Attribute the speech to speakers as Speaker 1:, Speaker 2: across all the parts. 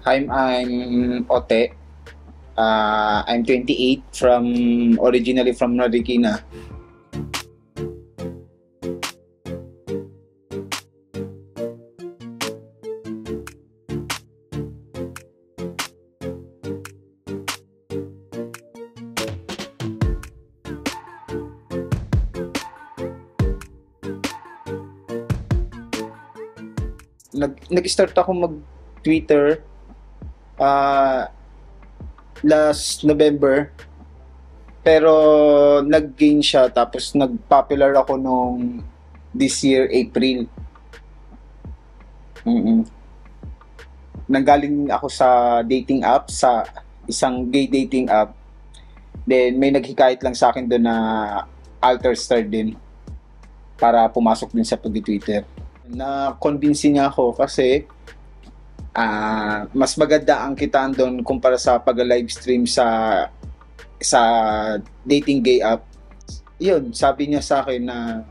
Speaker 1: I'm Ote. I'm 28 from originally from Marikina. Nag-start ako mag-Twitter last November, pero nag-gain siya tapos nag-popular ako nung this year April. Nanggaling ako sa dating app, sa isang gay dating app. Then may naghikayat lang sa akin doon na alter star din para pumasok din sa pag-Twitter. Na-convince niya ako kasi mas maganda ang kitaan doon kumpara sa pag-livestream sa dating gay app. Yun, sabi niya sa akin na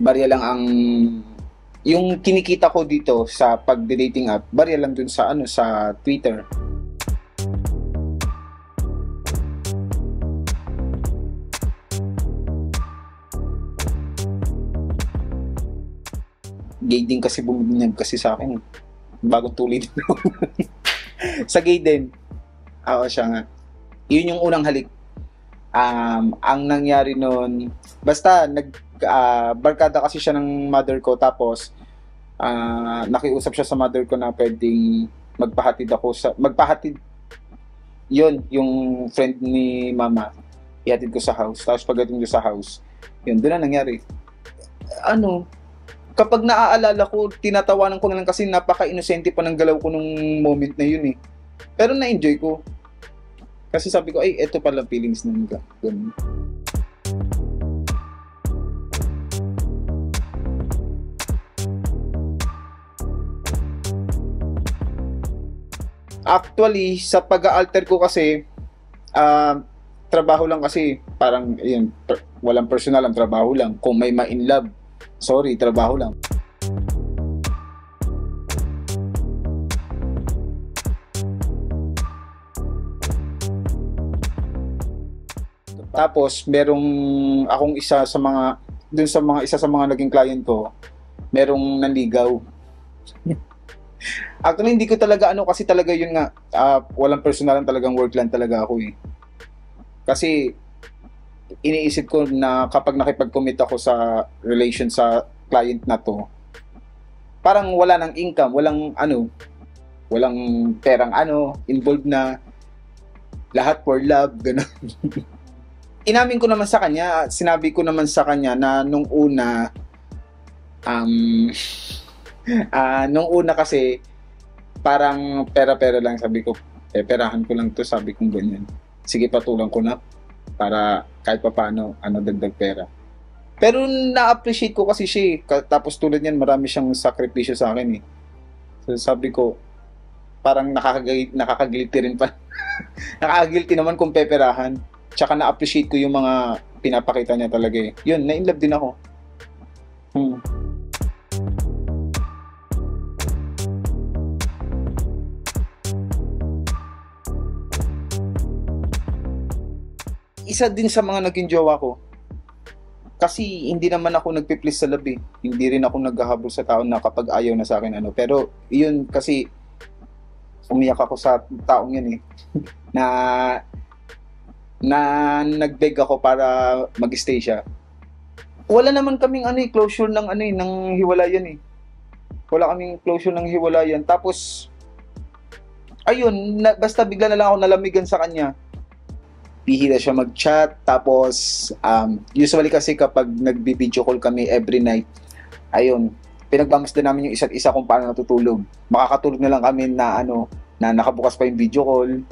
Speaker 1: barya lang ang yung kinikita ko dito sa pag-dating app, barya lang dun sa sa Twitter. Gay din kasi bumibinyag kasi sa akin. Bagong tulid. Sa gay din. Oo, siya nga. Yun yung unang halik. Ang nangyari nun, basta barkada kasi siya ng mother ko, tapos nakiusap siya sa mother ko na pwedeng magpahatid yun, yung friend ni mama, ihatid ko sa house. Tapos pagdating ko sa house, yun, doon na nangyari. Kapag naaalala ko, tinatawanan ko na lang kasi napaka-inosente pa ng galaw ko nung moment na yun eh. Pero na-enjoy ko. Kasi sabi ko, ay, eto pala feelings na nila. Ganun. Actually, sa pag-alter ko kasi, trabaho lang kasi. Parang, yun, walang personal, ang trabaho lang. Kung may ma-in love, sorry, trabaho lang. Tapos, merong akong isa sa mga naging client ko, merong nanligaw. Actually, hindi ko talaga kasi talaga yun nga, walang personalan, talagang work lang talaga ako eh. Kasi, iniisip ko na kapag nakipag-commit ako sa relation sa client na to, parang wala nang income, walang perang involved na, lahat for love, gano'n. Inamin ko naman sa kanya, sinabi ko naman sa kanya na nung una kasi parang pera-pera lang, sabi ko, perahan ko lang to, sabi ko ganyan. Sige, patulang ko na para kahit pa paano, dagdag pera. Pero na-appreciate ko kasi siya eh. Tapos tulad niyan, marami siyang sakripisyo sa akin eh. So sabi ko, parang nakakagilty rin pa. Nakakagilty naman kung peperahan. Tsaka na-appreciate ko yung mga pinapakita niya talaga eh. Yun, na-inlove din ako. Isa din sa mga naging jowa ko. Kasi hindi naman ako nagpi-please sa love eh. Hindi rin ako naghahabol sa tao na kapag ayaw na sa akin Pero yun kasi umiyak ako sa taong yun eh. na nag-beg ako para mag-stay siya. Wala naman kaming closure ng ng hiwalayan eh. Wala kaming closure ng hiwalayan. Tapos ayun, basta bigla na lang ako nalamigan sa kanya. Bihira siya mag-chat, tapos usually kasi kapag nagbi-video call kami every night, ayun, pinagmamasdan namin yung isa't isa kung paano natutulog. Makakatulog na lang kami na na nakabukas pa yung video call.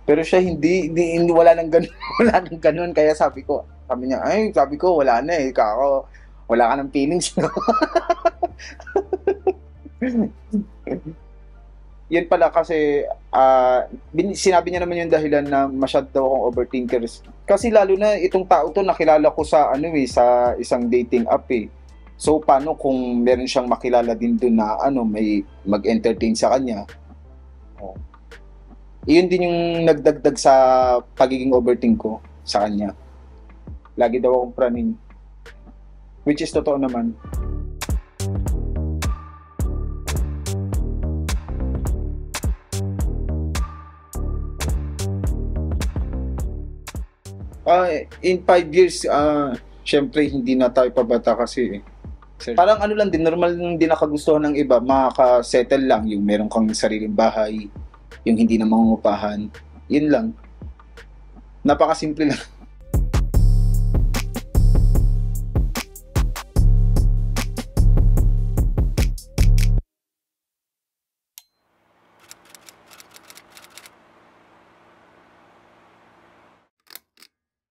Speaker 1: Pero siya hindi wala nang ganun, wala nang ganun. Kaya sabi niya, sabi ko, wala na eh, kako, wala ka ng feelings. Yun pala kasi, sinabi niya naman yung dahilan na masyado daw akong overthinker. Kasi lalo na itong tao to, nakilala ko sa, sa isang dating app eh. So, paano kung meron siyang makilala din doon na, may mag-entertain sa kanya? Oh. Iyon din yung nagdagdag sa pagiging overthink ko sa kanya. Lagi daw akong praning. Which is totoo naman. In 5 years, syempre hindi na tayo pabata kasi. Parang lang din, normal din nakagustuhan ng iba, makaka-settle lang, yung meron kang sariling bahay, yung hindi na mangungupahan. Yun lang. Napakasimple lang.